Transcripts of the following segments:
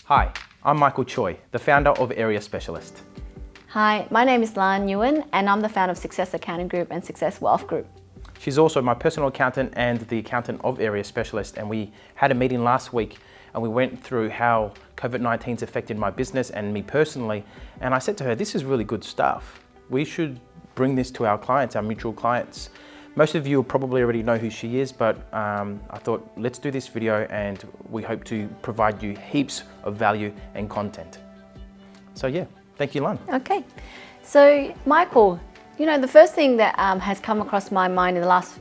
Hi, I'm Michael Choi, the founder of Area Specialist. Hi, my name is Lan Nguyen and I'm the founder of Success Accounting Group and Success Wealth Group. She's also my personal accountant and the accountant of Area Specialist, and we had a meeting last week and we went through how COVID-19's affected my business and me personally, and I said to her, this is really good stuff. We should bring this to our clients, our mutual clients. Most of you will probably already know who she is, but I thought let's do this video and we hope to provide you heaps of value and content. So yeah, thank you, Lan. Okay, so Michael, you know, the first thing that has come across my mind in the last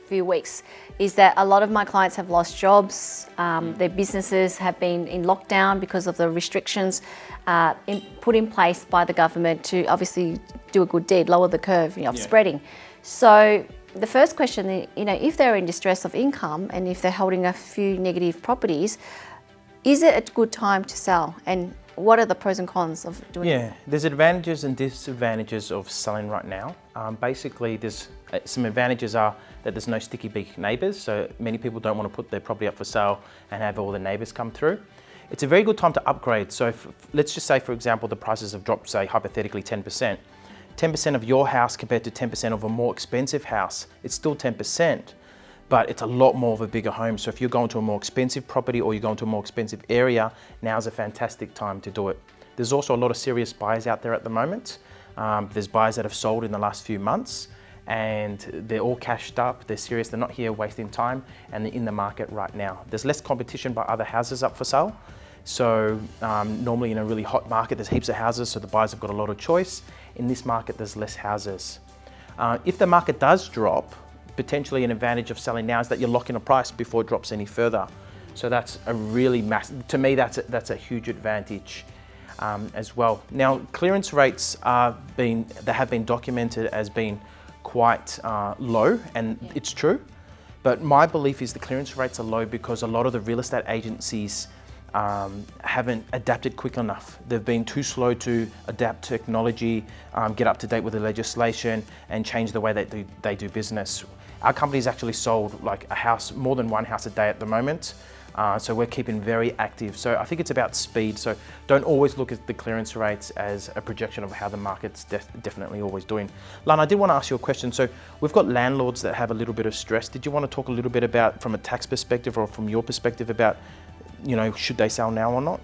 few weeks is that a lot of my clients have lost jobs, their businesses have been in lockdown because of the restrictions put in place by the government to obviously do a good deed, lower the curve of spreading. So the first question, you know, if they're in distress of income and if they're holding a few negative properties, is it a good time to sell? And what are the pros and cons of doing it? Yeah, there's advantages and disadvantages of selling right now. Basically, there's some advantages are that there's no sticky beak neighbours, so many people don't want to put their property up for sale and have all the neighbours come through. It's a very good time to upgrade. So let's just say, for example, the prices have dropped, say, hypothetically 10%. 10% of your house compared to 10% of a more expensive house, it's still 10%, but it's a lot more of a bigger home. So if you're going to a more expensive property or you're going to a more expensive area, now's a fantastic time to do it. There's also a lot of serious buyers out there at the moment. There's buyers that have sold in the last few months and they're all cashed up, they're serious, they're not here wasting time, and they're in the market right now. There's less competition by other houses up for sale. So normally in a really hot market, there's heaps of houses, so the buyers have got a lot of choice. In this market, there's less houses. If the market does drop, potentially an advantage of selling now is that you're locking a price before it drops any further. So that's a really massive, to me, that's a huge advantage as well. Now, clearance rates they have been documented as being quite low, and it's true. But my belief is the clearance rates are low because a lot of the real estate agencies haven't adapted quick enough. They've been too slow to adapt technology, get up to date with the legislation, and change the way that they do business. Our company's actually sold like a house, more than one house a day at the moment. So we're keeping very active. So I think it's about speed. So don't always look at the clearance rates as a projection of how the market's definitely always doing. Lan, I did want to ask you a question. So we've got landlords that have a little bit of stress. Did you want to talk a little bit about, from a tax perspective or from your perspective, about, you know, should they sell now or not?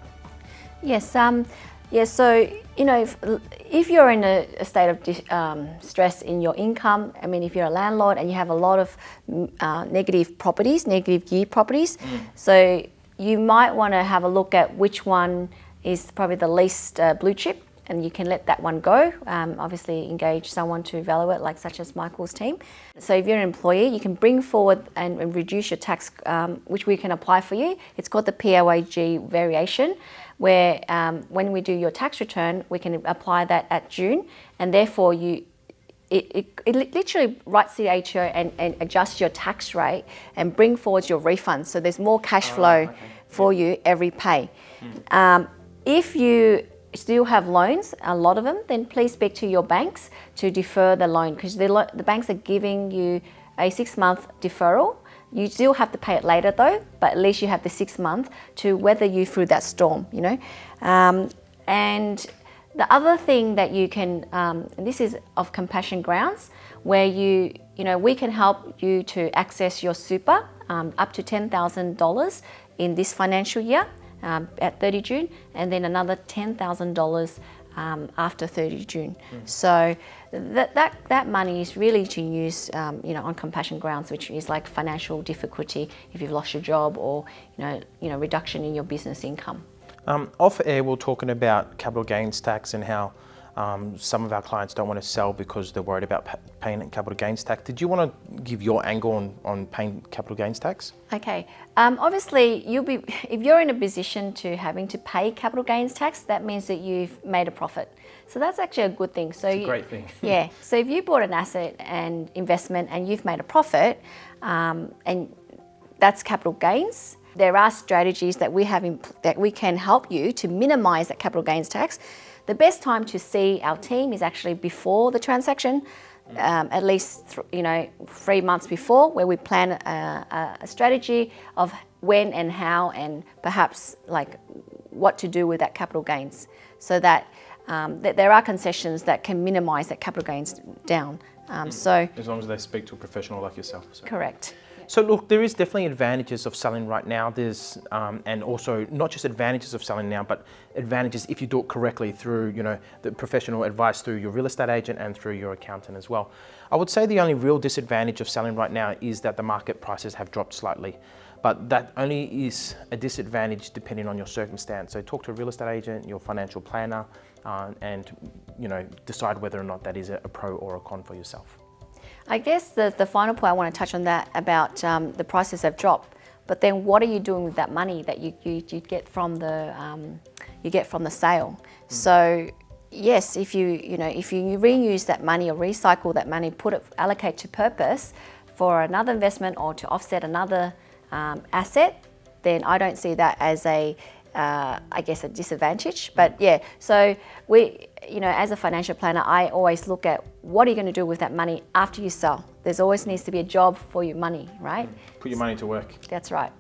Yes, so, you know, if you're in a state of stress in your income, I mean, if you're a landlord and you have a lot of negative properties, negative gear properties, so you might want to have a look at which one is probably the least blue chip, and you can let that one go. Obviously engage someone to evaluate, like such as Michael's team. So if you're an employee, you can bring forward and reduce your tax, which we can apply for you. It's called the PAYG variation, where when we do your tax return, we can apply that at June, and therefore it literally writes the ATO and adjusts your tax rate and bring forward your refund. So there's more cash flow for you every pay. If you still have loans, a lot of them, then please speak to your banks to defer the loan, because the banks are giving you a 6-month deferral. You still have to pay it later though, but at least you have the 6 months to weather you through that storm, you know. And the other thing that you can, and this is of compassion grounds, where you know, we can help you to access your super up to $10,000 in this financial year at 30 June, and then another $10,000 after 30 June. So that money is really to use, you know, on compassion grounds, which is like financial difficulty if you've lost your job or you know reduction in your business income. Off air, we're talking about capital gains tax and how some of our clients don't want to sell because they're worried about paying capital gains tax. Did you want to give your angle on paying capital gains tax? Okay. Obviously, if you're in a position to having to pay capital gains tax, that means that you've made a profit. So that's actually a good thing. So it's a great thing. Yeah. So if you bought an asset and investment and you've made a profit, and that's capital gains, there are strategies that we have that we can help you to minimize that capital gains tax. The best time to see our team is actually before the transaction, at least 3 months before, where we plan a strategy of when and how, and perhaps like what to do with that capital gains, so that there are concessions that can minimise that capital gains down. So as long as they speak to a professional like yourself. So. Correct. So look, there is definitely advantages of selling right now. There's and also not just advantages of selling now, but advantages if you do it correctly through the professional advice through your real estate agent and through your accountant as well. I would say the only real disadvantage of selling right now is that the market prices have dropped slightly, but that only is a disadvantage depending on your circumstance. So talk to a real estate agent, your financial planner, and decide whether or not that is a pro or a con for yourself. I guess the final point I want to touch on that about the prices have dropped, but then what are you doing with that money that you get from the sale? So yes, if you reuse that money or recycle that money, allocate to purpose for another investment or to offset another asset, then I don't see that as a disadvantage. But yeah, so as a financial planner, I always look at what are you going to do with that money after you sell. There's always needs to be a job for your money, right? Put your money to work. That's right.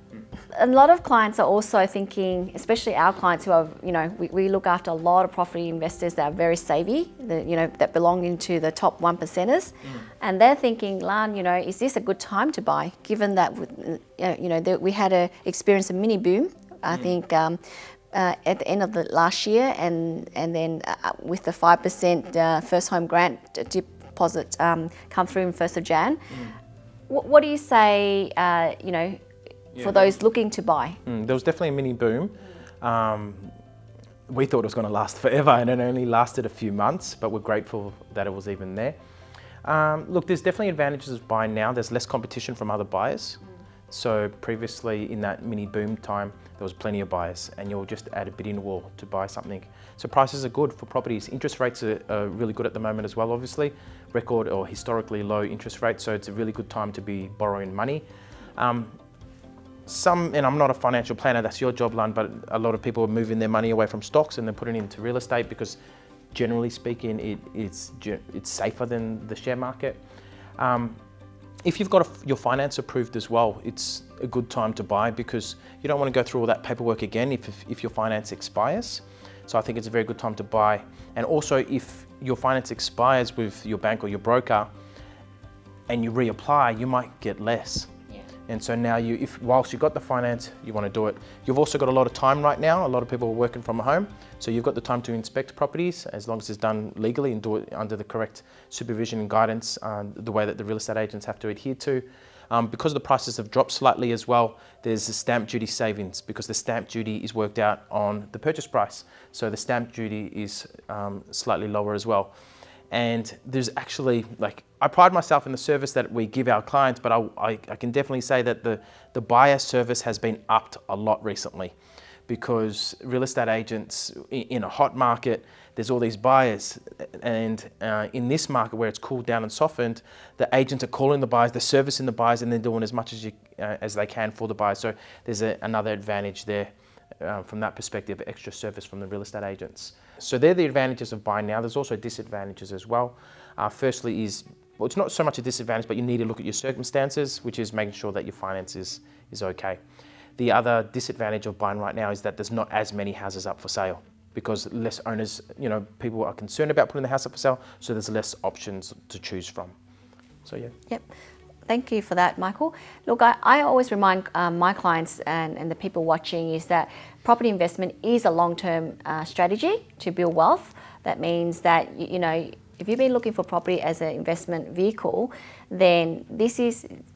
A lot of clients are also thinking, especially our clients who are, we look after a lot of property investors that are very savvy, that belong into the top 1%ers. And they're thinking, Lan, is this a good time to buy? Given that, we had experienced a mini boom, I think, at the end of the last year, and then with the 5% first home grant deposit come through in 1st of Jan. What do you say, for those looking to buy? There was definitely a mini boom. We thought it was going to last forever, and it only lasted a few months, but we're grateful that it was even there. Look, there's definitely advantages of buying now. There's less competition from other buyers. So previously in that mini boom time, there was plenty of buyers, and you'll just add a bidding war to buy something. So prices are good for properties. Interest rates are really good at the moment as well, obviously. Record or historically low interest rates, so it's a really good time to be borrowing money. And I'm not a financial planner, that's your job, Lan, but a lot of people are moving their money away from stocks and they're putting it into real estate because generally speaking, it's safer than the share market. If you've got your finance approved as well, it's a good time to buy because you don't want to go through all that paperwork again if your finance expires. So I think it's a very good time to buy. And also if your finance expires with your bank or your broker and you reapply, you might get less. And so now whilst you've got the finance, you want to do it. You've also got a lot of time right now. A lot of people are working from home. So you've got the time to inspect properties as long as it's done legally and do it under the correct supervision and guidance, the way that the real estate agents have to adhere to. Because the prices have dropped slightly as well, there's a stamp duty savings because the stamp duty is worked out on the purchase price. So the stamp duty is slightly lower as well. And there's actually, I pride myself in the service that we give our clients, but I can definitely say that the buyer service has been upped a lot recently because real estate agents in a hot market, there's all these buyers. And in this market where it's cooled down and softened, the agents are calling the buyers, they're servicing the buyers, and they're doing as much as they can for the buyers. So there's another advantage there from that perspective, extra service from the real estate agents. So they're the advantages of buying now. There's also disadvantages as well. Firstly it's not so much a disadvantage, but you need to look at your circumstances, which is making sure that your finance is okay. The other disadvantage of buying right now is that there's not as many houses up for sale because less owners, people are concerned about putting the house up for sale, so there's less options to choose from. So yeah. Yep. Thank you for that, Michael. Look, I always remind my clients and the people watching is that property investment is a long-term strategy to build wealth. That means that, if you've been looking for property as an investment vehicle, then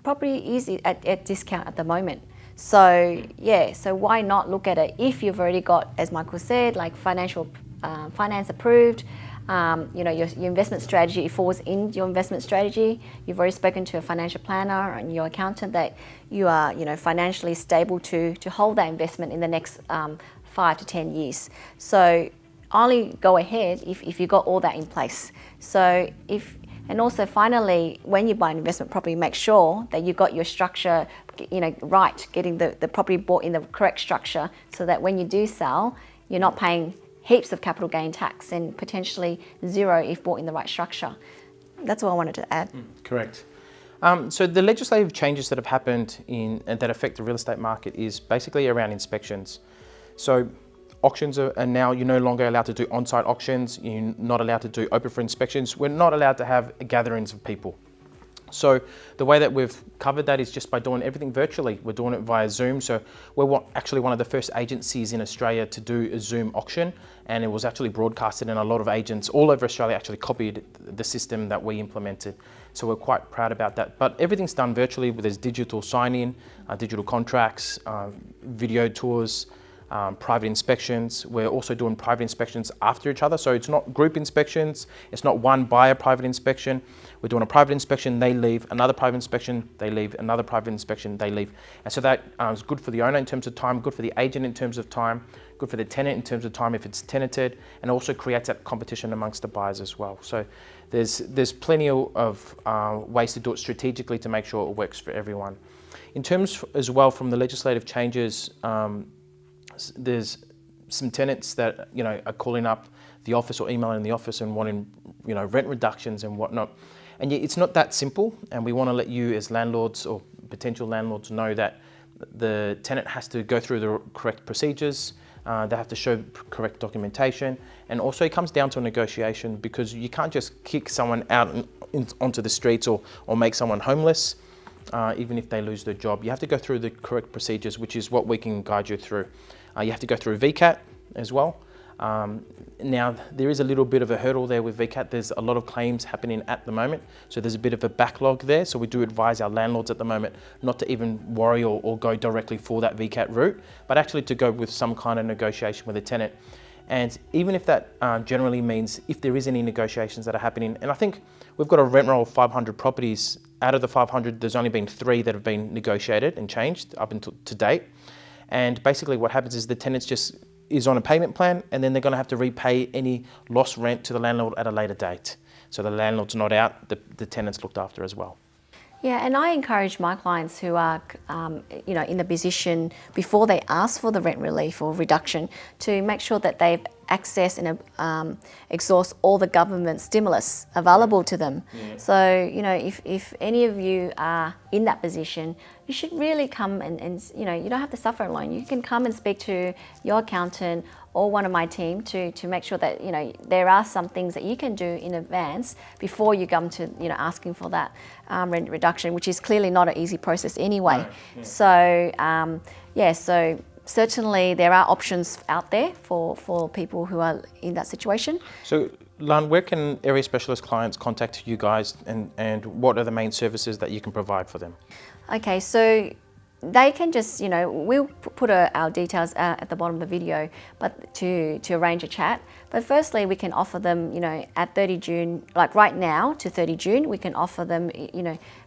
property is at discount at the moment. So yeah, so why not look at it if you've already got, as Michael said, finance approved, your investment strategy falls in your investment strategy. You've already spoken to a financial planner and your accountant that you are, financially stable to hold that investment in the next 5 to 10 years. So only go ahead if you got all that in place. And also finally, when you buy an investment property, make sure that you got your structure, right, getting the property bought in the correct structure so that when you do sell, you're not paying heaps of capital gain tax and potentially zero if bought in the right structure. That's all I wanted to add. Correct. So the legislative changes that have happened that affect the real estate market is basically around inspections. So auctions are now, you're no longer allowed to do on-site auctions, you're not allowed to do open for inspections, we're not allowed to have gatherings of people. So the way that we've covered that is just by doing everything virtually. We're doing it via Zoom. So we're actually one of the first agencies in Australia to do a Zoom auction, and it was actually broadcasted, and a lot of agents all over Australia actually copied the system that we implemented. So we're quite proud about that. But everything's done virtually. There's digital sign-in, digital contracts, video tours, private inspections. We're also doing private inspections after each other. So it's not group inspections. It's not one buyer private inspection. We're doing a private inspection, they leave, another private inspection, they leave, another private inspection, they leave. And so that is good for the owner in terms of time, good for the agent in terms of time, good for the tenant in terms of time if it's tenanted, and also creates that competition amongst the buyers as well. So there's plenty of ways to do it strategically to make sure it works for everyone. In terms as well from the legislative changes, there's some tenants that are calling up the office or emailing the office and wanting rent reductions and whatnot. And yet it's not that simple, and we want to let you as landlords or potential landlords know that the tenant has to go through the correct procedures, they have to show correct documentation, and also it comes down to a negotiation, because you can't just kick someone out onto the streets or make someone homeless, even if they lose their job. You have to go through the correct procedures, which is what we can guide you through. You have to go through VCAT as well. Now, there is a little bit of a hurdle there with VCAT. There's a lot of claims happening at the moment, so there's a bit of a backlog there. So we do advise our landlords at the moment not to even worry or go directly for that VCAT route, but actually to go with some kind of negotiation with a tenant. And even if that generally means if there is any negotiations that are happening, and I think we've got a rent roll of 500 properties. Out of the 500, there's only been 3 that have been negotiated and changed up until to date. And basically what happens is the tenants just is on a payment plan, and then they're going to have to repay any lost rent to the landlord at a later date. So the landlord's not out, the tenant's looked after as well. Yeah, and I encourage my clients who are, in the position before they ask for the rent relief or reduction to make sure that they've accessed and exhaust all the government stimulus available to them. Yeah. So, if any of you are in that position, you should really come and you don't have to suffer alone. You can come and speak to your accountant or one of my team to make sure that there are some things that you can do in advance before you come to asking for that rent reduction, which is clearly not an easy process anyway. No. Yeah. So certainly there are options out there for people who are in that situation. So Lan, where can area specialist clients contact you guys, and what are the main services that you can provide for them? Okay, so they can just, we'll put our details at the bottom of the video, but to arrange a chat. But firstly, we can offer them, at 30 June, like right now to 30 June, we can offer them,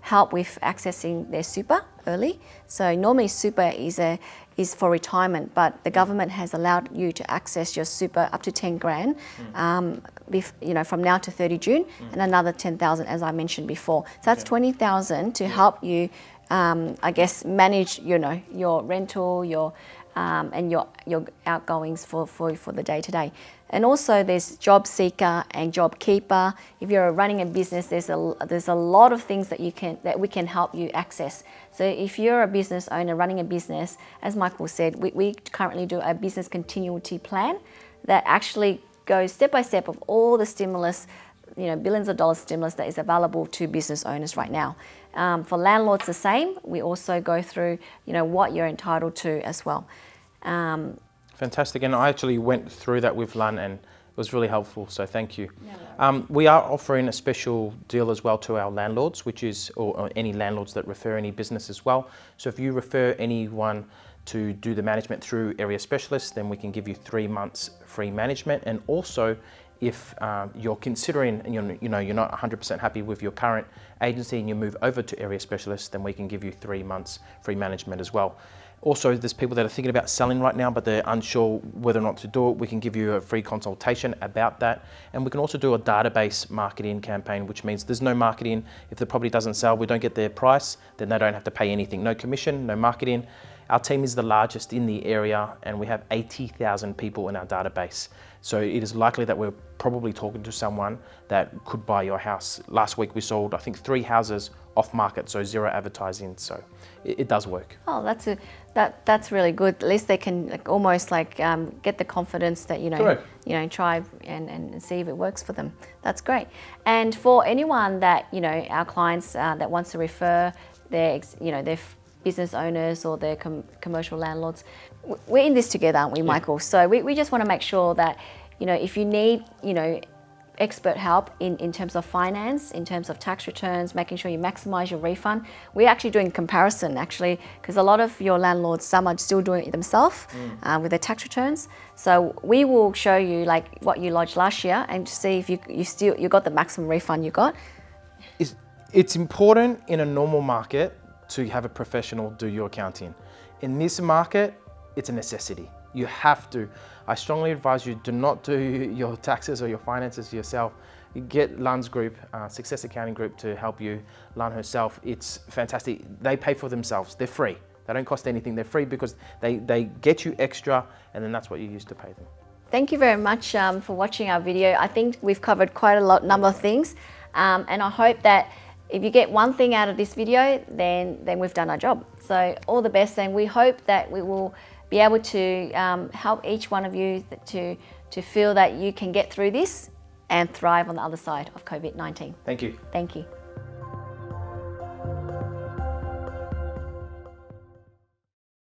help with accessing their super early. So normally super is for retirement, but the government has allowed you to access your super up to 10 grand, from now to 30 June, and another 10,000 as I mentioned before. So that's 20,000 to help you manage, your rental, your and your outgoings for the day to day. And also there's job seeker and job keeper. If you're running a business, there's a lot of things that we can help you access. So if you're a business owner running a business, as Michael said, we currently do a business continuity plan that actually goes step by step of all the stimulus, billions of dollars stimulus that is available to business owners right now. For landlords, the same. We also go through, what you're entitled to as well. Fantastic, and I actually went through that with Lan, and it was really helpful, so thank you. We are offering a special deal as well to our landlords, which is, or any landlords that refer any business as well. So if you refer anyone to do the management through area specialists, then we can give you 3 months free management. And also, if you're considering, you're not 100% happy with your current agency and you move over to area specialists, then we can give you 3 months free management as well. Also, there's people that are thinking about selling right now, but they're unsure whether or not to do it. We can give you a free consultation about that. And we can also do a database marketing campaign, which means there's no marketing. If the property doesn't sell, we don't get their price, then they don't have to pay anything. No commission, no marketing. Our team is the largest in the area, and we have 80,000 people in our database. So it is likely that we're probably talking to someone that could buy your house. Last week we sold, I think, 3 houses off market, so zero advertising. So it does work. Oh, that's really good. At least they can almost get the confidence that Correct. Try and see if it works for them. That's great. And for anyone that our clients that wants to refer their their business owners or their commercial landlords, we're in this together, aren't we, Michael? So we just want to make sure that if you need expert help in terms of finance, in terms of tax returns, making sure you maximize your refund. We're actually doing comparison because a lot of your landlords, some are still doing it themselves with their tax returns. So we will show you what you lodged last year and see if you got the maximum refund you got. It's important in a normal market to have a professional do your accounting. In this market, it's a necessity. You have to. I strongly advise you, do not do your taxes or your finances yourself. You get Lun's group, Success Accounting Group, to help you. Lun herself, it's fantastic. They pay for themselves. They're free. They don't cost anything. They're free because they get you extra, and then that's what you use to pay them. Thank you very much for watching our video. I think we've covered quite a number of things, and I hope that if you get one thing out of this video, then we've done our job. So all the best, and we hope that we will be able to help each one of you to feel that you can get through this and thrive on the other side of COVID-19. Thank you. Thank you.